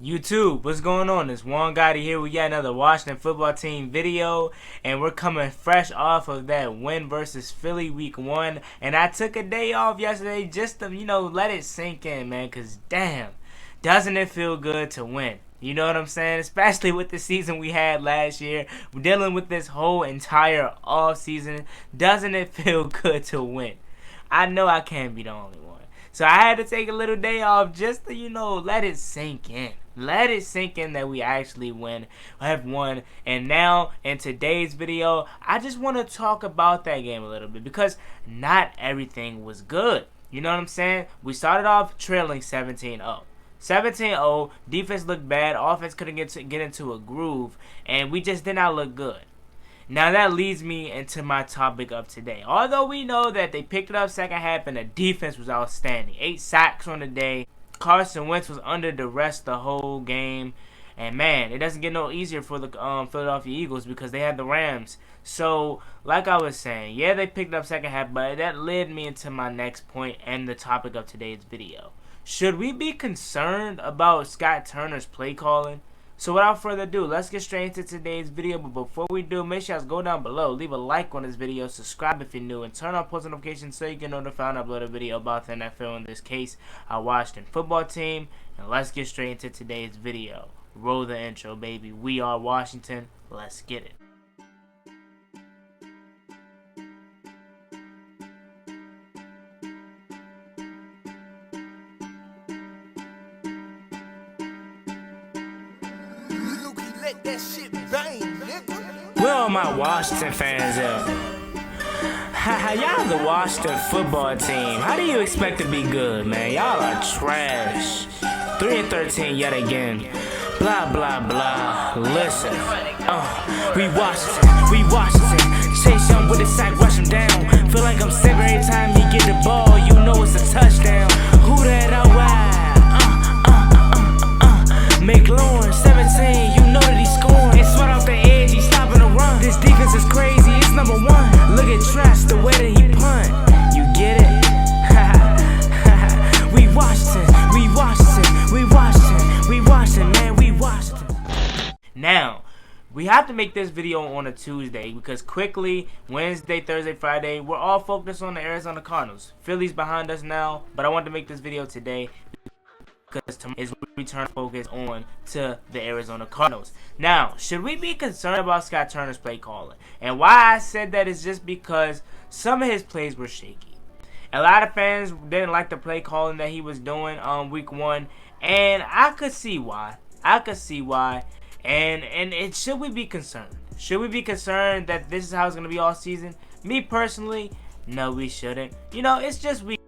YouTube, what's going on? It's Juan Gotti here with yet another Washington football team video, and we're coming fresh off of that win versus Philly week 1, and I took a day off yesterday just to, let it sink in, man, because damn, doesn't it feel good to win? You know what I'm saying? Especially with the season we had last year, we're dealing with this whole entire off season. Doesn't it feel good to win? I know I can't be the only one. So I had to take a little day off just to, let it sink in. Let it sink in that we actually have won. And now, in today's video, I just want to talk about that game a little bit because not everything was good. You know what I'm saying? We started off trailing 17-0. 17-0, defense looked bad, offense couldn't get into a groove, and we just did not look good. Now that leads me into my topic of today. Although we know that they picked it up second half and the defense was outstanding. 8 sacks on the day. Carson Wentz was under duress the whole game. And man, it doesn't get no easier for the Philadelphia Eagles because they had the Rams. So, like I was saying, yeah, they picked up second half, but that led me into my next point and the topic of today's video. Should we be concerned about Scott Turner's play calling? So without further ado, let's get straight into today's video. But before we do, make sure you guys go down below, leave a like on this video, subscribe if you're new, and turn on post notifications so you get notified when I upload a video about the NFL, in this case, our Washington football team. And let's get straight into today's video. Roll the intro, baby. We are Washington. Let's get it. Where all my Washington fans at? Y'all the Washington football team. How do you expect to be good, man? Y'all are trash. 3-13 yet again. Blah, blah, blah. Listen. We Washington. Chase him with a sack, rush him down. Feel like I'm sick every time he get the ball. You know it's a touchdown. Who that out wide? McLaurin, 17. You know that he's scoring. It's right off the edge. He's stopping the run. This defense is crazy. It's number 1. Look at Trash, the way that he punt. You get it? We Washington, man, we Washington. Now, we have to make this video on a Tuesday because quickly, Wednesday, Thursday, Friday, we're all focused on the Arizona Cardinals. Philly's behind us now, but I want to make this video today because tomorrow is we turn focus on to the Arizona Cardinals. Now, should we be concerned about Scott Turner's play calling? And why I said that is just because some of his plays were shaky. A lot of fans didn't like the play calling that he was doing week 1, and I could see why. And should we be concerned? Should we be concerned that this is how it's going to be all season? Me personally, no, we shouldn't. It's just week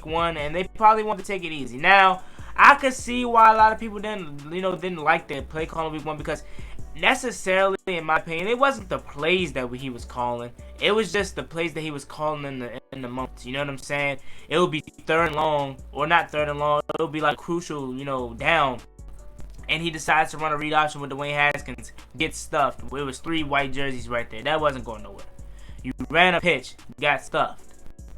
1, and they probably want to take it easy. Now, I could see why a lot of people didn't like the play calling week 1 because necessarily, in my opinion, it wasn't the plays that he was calling. It was just the plays that he was calling in the moments. You know what I'm saying? It would be third and long, or not third and long. It would be like crucial, down. And he decides to run a read option with Dwayne Haskins. Gets stuffed. It was 3 white jerseys right there. That wasn't going nowhere. You ran a pitch, got stuffed.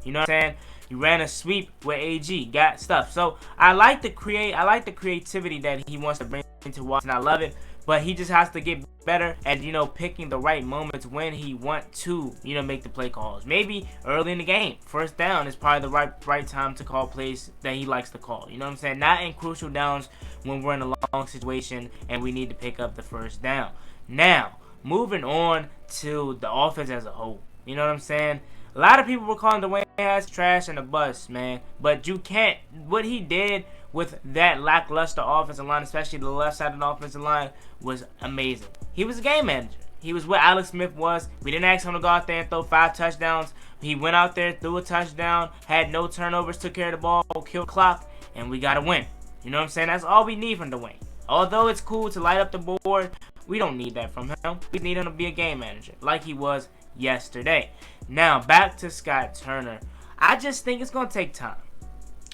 You know what I'm saying? You ran a sweep with AG, got stuffed. So I like the creativity that he wants to bring into Washington. I love it, but he just has to get better at picking the right moments when he wants to make the play calls. Maybe early in the game, first down is probably the right time to call plays that he likes to call. You know what I'm saying? Not in crucial downs when we're in a long situation and we need to pick up the first down. Now, moving on to the offense as a whole. You know what I'm saying? A lot of people were calling Dwayne Haskins trash and a bust, man. But you can't. What he did with that lackluster offensive line, especially the left side of the offensive line, was amazing. He was a game manager. He was what Alex Smith was. We didn't ask him to go out there and throw 5 touchdowns. He went out there, threw a touchdown, had no turnovers, took care of the ball, killed the clock, and we got a win. You know what I'm saying? That's all we need from Dwayne. Although it's cool to light up the board, we don't need that from him. We need him to be a game manager like he was yesterday. Now, back to Scott Turner. I just think it's going to take time.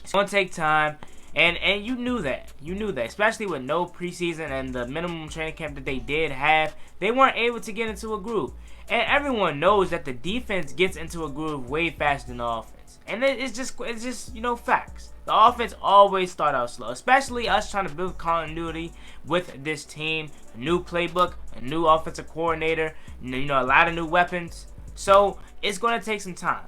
It's going to take time, And you knew that. You knew that. Especially with no preseason and the minimum training camp that they did have, they weren't able to get into a groove. And everyone knows that the defense gets into a groove way faster than the offense. And it's just, you know, facts. The offense always start out slow, especially us trying to build continuity with this team. A new playbook, a new offensive coordinator, you know, a lot of new weapons. So it's going to take some time.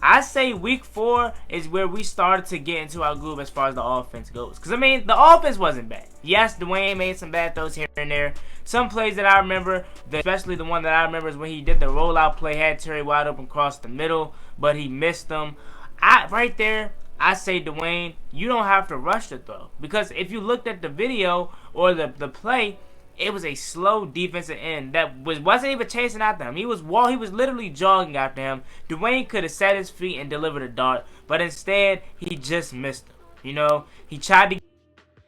I say week 4 is where we started to get into our groove as far as the offense goes. Because, I mean, the offense wasn't bad. Yes, Dwayne made some bad throws here and there. Some plays that I remember, especially the one that I remember is when he did the rollout play, had Terry wide open across the middle, but he missed them. Right there, I say, Dwayne, you don't have to rush the throw. Because if you looked at the video or the play, it was a slow defensive end that wasn't even chasing after him. He was literally jogging after him. Dwayne could have set his feet and delivered a dart, but instead he just missed him. You know, he tried to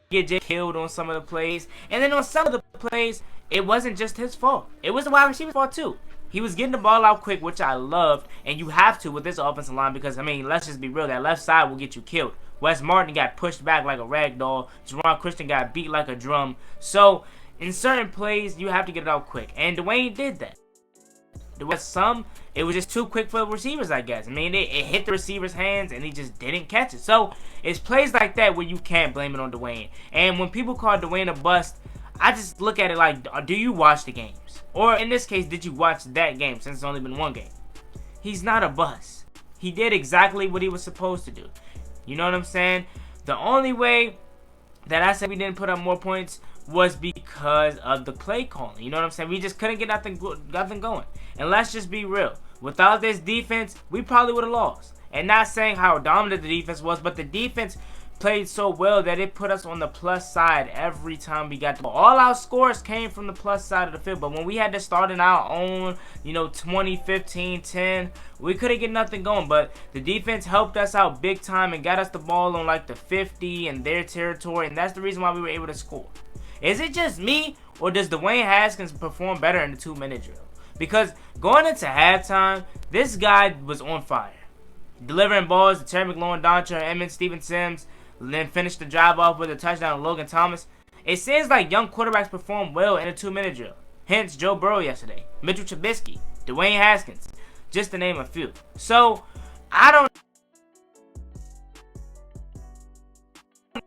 get Jay killed on some of the plays, and then on some of the plays, it wasn't just his fault. It was the wide receiver's fault too. He was getting the ball out quick, which I loved, and you have to with this offensive line because, I mean, let's just be real. That left side will get you killed. Wes Martin got pushed back like a rag doll. Jerron Christian got beat like a drum. So in certain plays, you have to get it out quick. And Dwayne did that. There was some, it was just too quick for the receivers, I guess. I mean, it hit the receiver's hands, and he just didn't catch it. So, it's plays like that where you can't blame it on Dwayne. And when people call Dwayne a bust, I just look at it like, do you watch the games? Or, in this case, did you watch that game, since it's only been one game? He's not a bust. He did exactly what he was supposed to do. You know what I'm saying? The only way that I said we didn't put up more points was because of the play calling. You know what I'm saying? We just couldn't get nothing going. And let's just be real. Without this defense, we probably would have lost. And not saying how dominant the defense was, but the defense played so well that it put us on the plus side every time we got the ball. All our scores came from the plus side of the field. But when we had to start in our own, you know, 20, 15, 10, we couldn't get nothing going. But the defense helped us out big time and got us the ball on like the 50 in their territory. And that's the reason why we were able to score. Is it just me, or does Dwayne Haskins perform better in the 2-minute drill? Because going into halftime, this guy was on fire. Delivering balls to Terry McLaurin, Dontre, Emmett, Steven Sims, then finished the drive off with a touchdown to Logan Thomas. It seems like young quarterbacks perform well in a 2-minute drill. Hence, Joe Burrow yesterday, Mitchell Trubisky, Dwayne Haskins, just to name a few. So, I don't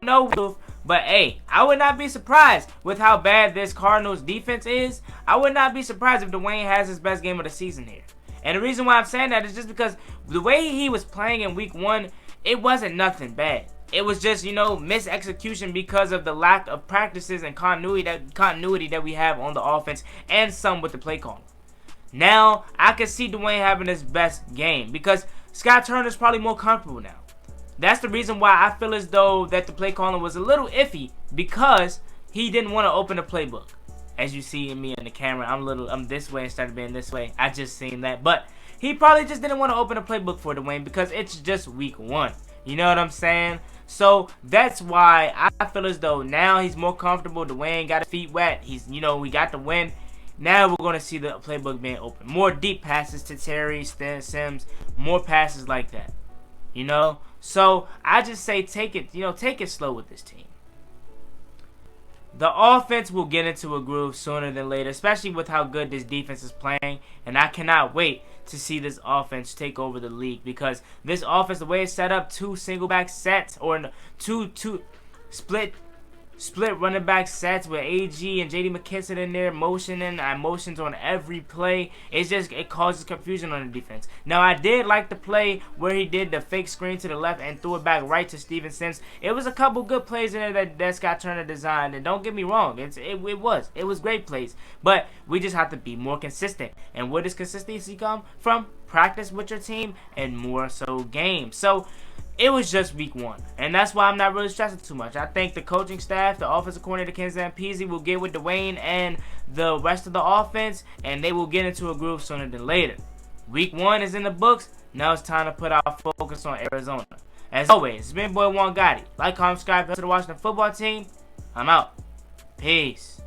know, but hey, I would not be surprised with how bad this Cardinals defense is. I would not be surprised if Dwayne has his best game of the season here. And the reason why I'm saying that is just because the way he was playing in week 1, it wasn't nothing bad. It was just, you know, misexecution because of the lack of practices and continuity that we have on the offense and some with the play calling. Now, I can see Dwayne having his best game because Scott Turner's probably more comfortable now. That's the reason why I feel as though that the play calling was a little iffy because he didn't want to open the playbook. As you see in me in the camera, I'm this way instead of being this way. I just seen that. But he probably just didn't want to open a playbook for Dwayne because it's just week 1. You know what I'm saying? So that's why I feel as though now he's more comfortable. Dwayne got his feet wet. We got the win. Now we're going to see the playbook being open. More deep passes to Terry, Sims, more passes like that. You know? So I just say take it slow with this team. The offense will get into a groove sooner than later, especially with how good this defense is playing. And I cannot wait to see this offense take over the league because this offense, the way it's set up, 2 single back sets or two split running back sets with AG and JD McKissick in there motioning and motions on every play. It causes confusion on the defense. Now, I did like the play where he did the fake screen to the left and threw it back right to Steven Sims. It was a couple good plays in there that Scott Turner designed, and don't get me wrong, it was great plays. But we just have to be more consistent. And where does consistency come from? Practice with your team and more so games. So it was just week 1, and that's why I'm not really stressing too much. I think the coaching staff, the offensive coordinator, Ken Zampese, will get with Dwayne and the rest of the offense, and they will get into a groove sooner than later. Week 1 is in the books. Now it's time to put our focus on Arizona. As always, it's been boy Juan Gotti. Like, comment, subscribe to the Washington football team. I'm out. Peace.